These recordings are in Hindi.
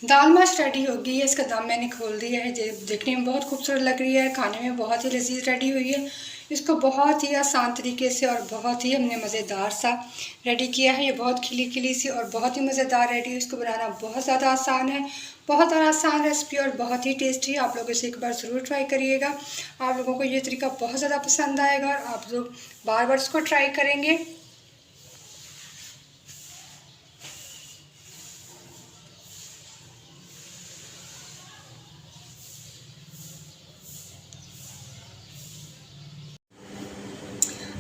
दाल माश रेडी हो गई है। इसका दम मैंने खोल दिया है। देखने में बहुत खूबसूरत लग रही है, खाने में बहुत ही लजीज रेडी हुई है। इसको बहुत ही आसान तरीके से और बहुत ही हमने मज़ेदार सा रेडी किया है। ये बहुत खिली खिली सी और बहुत ही मज़ेदार रेडी है। इसको बनाना बहुत ज़्यादा आसान है, बहुत आसान रेसिपी और बहुत ही टेस्टी। आप लोग इसे एक बार ज़रूर ट्राई करिएगा। आप लोगों को ये तरीका बहुत ज़्यादा पसंद आएगा और आप लोग बार बार इसको ट्राई करेंगे।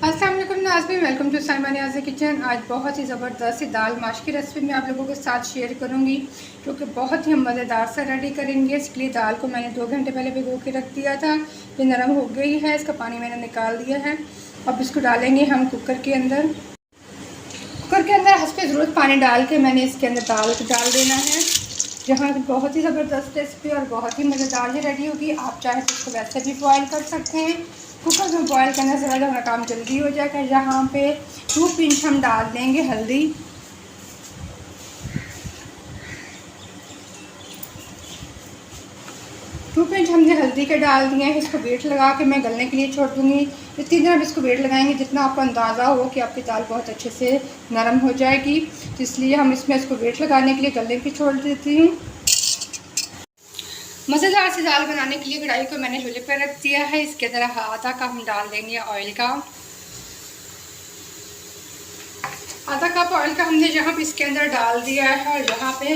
अस्सलाम वालेकुम नाज़रीन, welcome to Saima Niaz kitchen. आज बहुत ही ज़बरदस्त सी दाल माश की रेसिपी मैं आप लोगों के साथ शेयर करूंगी, जो कि बहुत ही मज़ेदार सा रेडी करेंगे। इसके लिए दाल को मैंने 2 घंटे पहले भिगो के रख दिया था। ये नरम हो गई है, इसका पानी मैंने निकाल दिया है। अब इसको डालेंगे हम कुकर के अंदर। कुकर के अंदर हस्ब ज़रूरत पानी डाल के मैंने इसके अंदर दाल को डाल देना है। जहाँ बहुत ही ज़बरदस्त रेसिपी और बहुत ही मज़ेदार ये रेडी होगी। आप चाहे तो इसको वैसे भी बॉयल कर सकते हैं। कुकर में बॉयल करने से ज़्यादा हमारा काम जल्दी हो जाएगा। यहाँ पे 2 पिंच हम डाल देंगे हल्दी, 2 पिंच हमने हल्दी के डाल दिए हैं। इसको वेट लगा के मैं गलने के लिए छोड़ दूँगी। इतनी देर आप इसको वेट लगाएंगे जितना आपको अंदाज़ा हो कि आपकी दाल बहुत अच्छे से नरम हो जाएगी, तो इसलिए हम इसमें इसको वेट लगाने के लिए गलने के लिए छोड़ देती हूँ। मज़ेदार सी दाल बनाने के लिए कढ़ाई को मैंने चूल्हे पर रख दिया है। इसके अंदर आधा कप हम डाल देंगे ऑयल का। आधा कप ऑयल का हमने यहाँ पे इसके अंदर डाल दिया है और यहाँ पे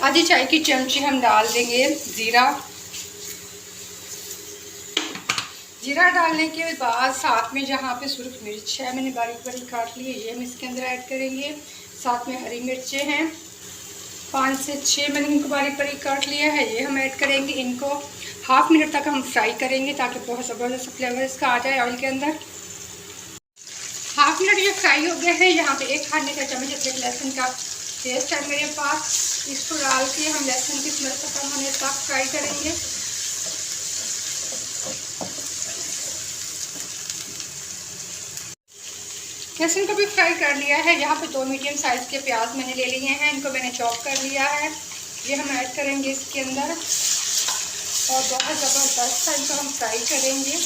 आधी चाय की चमची हम डाल देंगे ज़ीरा। जीरा डालने के बाद साथ में जहाँ पे सुरख मिर्च है मैंने बारीक बारीक काट ली है, ये हम इसके अंदर ऐड करेंगे। साथ में हरी मिर्चें हैं 5 से 6 मैंने इनको बारीक बारीक काट लिया है, ये हम ऐड करेंगे। इनको हाफ मिनट तक हम फ्राई करेंगे ताकि बहुत ज़बरदस्त फ्लेवर इसका आ जाए ऑयल के अंदर। हाफ मिनट ये फ्राई हो गया है। यहाँ पे 1 खाने का चम्मच अदरक लहसुन का पेस्ट है मेरे पास। इसको डाल के हम लहसुन की स्मेल खत्म होने तक फ्राई करेंगे। लहसुन को भी फ्राई कर लिया है। यहाँ पे 2 मीडियम साइज़ के प्याज मैंने ले लिए हैं, इनको मैंने चॉप कर लिया है। ये हम ऐड करेंगे इसके अंदर और बहुत ज़बरदस्त सा इनको हम फ्राई करेंगे।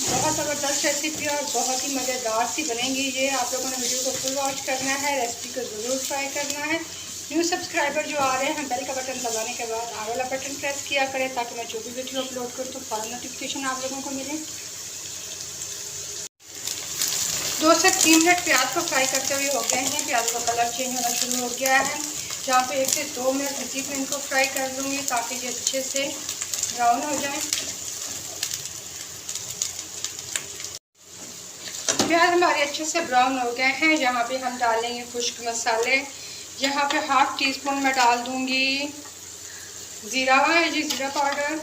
बहुत ज़बरदस्त रेसिपी और बहुत ही मज़ेदार सी बनेंगी ये। आप लोगों ने वीडियो को फुल वॉच करना है, रेसिपी को ज़रूर ट्राई करना है। न्यू सब्सक्राइबर जो आ रहे हैं, बेल का बटन दबाने के बाद आगे वाला बटन प्रेस किया करें ताकि मैं जो भी वीडियो अपलोड करूँ तो फौरन नोटिफिकेशन आप लोगों को मिले। 2 से 3 मिनट प्याज को फ्राई करते हुए हो गए हैं। प्याज का कलर चेंज होना शुरू हो गया है। जहाँ पे 1 से 2 मिनट मज़ीद में इनको फ्राई कर लूँगी ताकि ये अच्छे से ब्राउन हो जाए। प्याज हमारे अच्छे से ब्राउन हो गए हैं। यहाँ पे हम डालेंगे खुश्क मसाले। यहाँ पे हाफ टी स्पून मैं डाल दूँगी ज़ीरा पाउडर।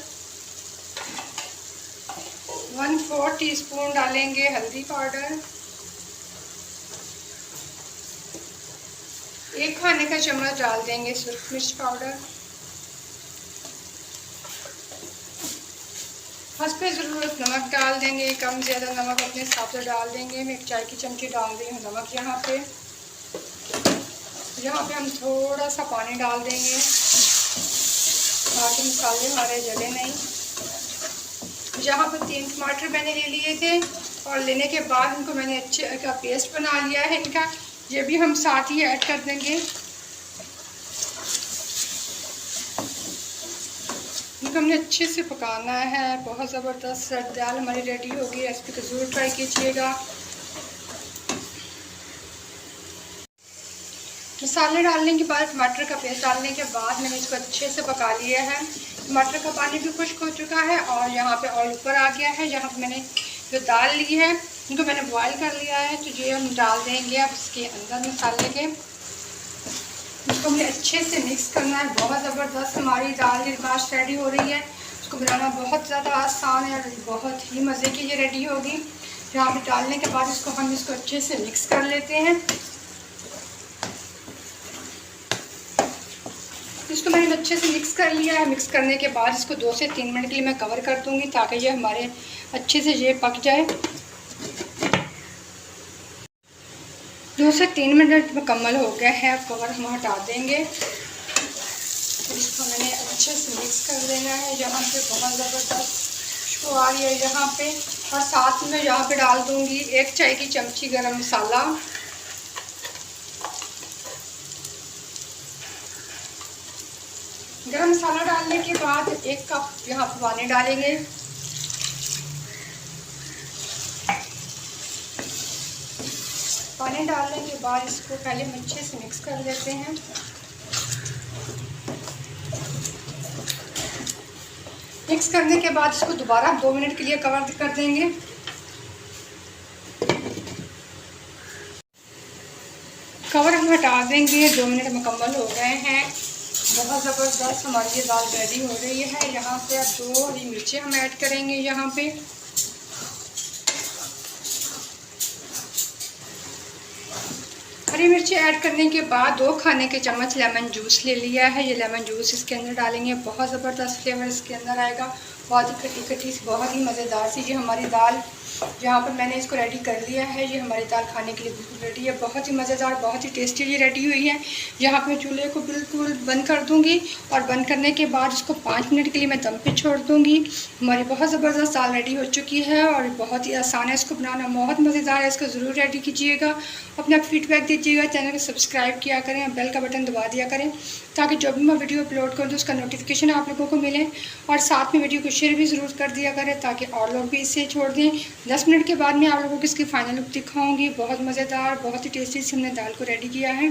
1/4 टीस्पून डालेंगे हल्दी पाउडर। 1 खाने का चम्मच डाल देंगे सुरख मिर्च पाउडर। हस्ब ज़रूरत नमक डाल देंगे, कम ज़्यादा नमक अपने हिसाब से डाल देंगे। मैं 1 चाय की चमची डाल रही हूँ नमक। यहाँ पे हम थोड़ा सा पानी डाल देंगे ताकि मसाले हमारे जले नहीं। यहाँ पे 3 टमाटर मैंने ले लिए थे और लेने के बाद इनको मैंने अच्छे का पेस्ट बना लिया है इनका, ये भी हम साथ ही ऐड कर देंगे। इनको हमने अच्छे से पकाना है। बहुत ज़बरदस्त दाल हमारी रेडी होगी। रेसिपी को ज़रूर ट्राई कीजिएगा। मसाले डालने के बाद टमाटर का पेस्ट डालने के बाद मैंने इसको अच्छे से पका लिया है। टमाटर का पानी भी खुश्क हो चुका है और यहाँ पे ऑयल ऊपर आ गया है। यहाँ पे मैंने जो दाल ली है इनको मैंने बॉईल कर लिया है, तो ये हम डाल देंगे अब इसके अंदर मसाले के। इसको हमें अच्छे से मिक्स करना है। बहुत ज़बरदस्त हमारी दाल माश रेडी हो रही है। इसको बनाना बहुत ज़्यादा आसान है और बहुत ही मज़े की ये रेडी होगी। यहाँ पे डालने के बाद हम इसको अच्छे से मिक्स कर लेते हैं। इसको मैंने अच्छे से मिक्स कर लिया है। मिक्स करने के बाद इसको 2 से 3 मिनट के लिए मैं कवर कर दूँगी ताकि ये हमारे अच्छे से ये पक जाए। 2 से 3 मिनट मुकम्मल हो गया है। अब कवर हम हटा देंगे। तो इसको मैंने अच्छे से मिक्स कर देना है। यहाँ पे बहुत ज़बरदस्त खुशबू आ रही है यहाँ पे। और साथ में यहाँ पे डाल दूँगी 1 चाय की चमची गरम मसाला। गरम मसाला डालने के बाद 1 कप यहाँ पे पानी डालेंगे। पानी डालने के बाद इसको पहले अच्छे से मिक्स कर लेते हैं। मिक्स करने के बाद इसको दोबारा 2 मिनट के लिए कवर कर देंगे। कवर हम हटा देंगे। 2 मिनट मुकम्मल हो गए हैं। बहुत ज़बरदस्त हमारी ये दाल रेडी हो रही है। यहाँ पे अब 2 हरी मिर्चें हम ऐड करेंगे। यहाँ पे हरी मिर्ची ऐड करने के बाद 2 खाने के चम्मच लेमन जूस ले लिया है। ये लेमन जूस इसके अंदर डालेंगे। बहुत ज़बरदस्त फ्लेवर इसके अंदर आएगा। बहुत ही खट्टी खट्टी बहुत ही मज़ेदार सी ये हमारी दाल यहाँ पर मैंने इसको रेडी कर लिया है। ये हमारी दाल खाने के लिए बिल्कुल रेडी है। बहुत ही मज़ेदार बहुत ही टेस्टी ये रेडी हुई है। यहाँ पर मैं चूल्हे को बिल्कुल बंद कर दूँगी और बंद करने के बाद इसको 5 मिनट के लिए मैं दम पे छोड़ दूँगी। हमारी बहुत ज़बरदस्त दाल रेडी हो चुकी है और बहुत ही आसान है इसको बनाना। बहुत मज़ेदार है। इसको ज़रूर रेडी कीजिएगा। अपना फीडबैक दीजिएगा। चैनल को सब्सक्राइब किया करें। बेल का बटन दबा दिया करें ताकि जब भी मैं वीडियो अपलोड कर दूँ उसका नोटिफिकेशन आप लोगों को मिले। और साथ में वीडियो को शेयर भी ज़रूर कर दिया करें ताकि और लोग भी इसे छोड़ दें। 10 मिनट के बाद मैं आप लोगों को इसकी फ़ाइनल लुक दिखाऊंगी। बहुत मज़ेदार बहुत ही टेस्टी से हमने दाल को रेडी किया है।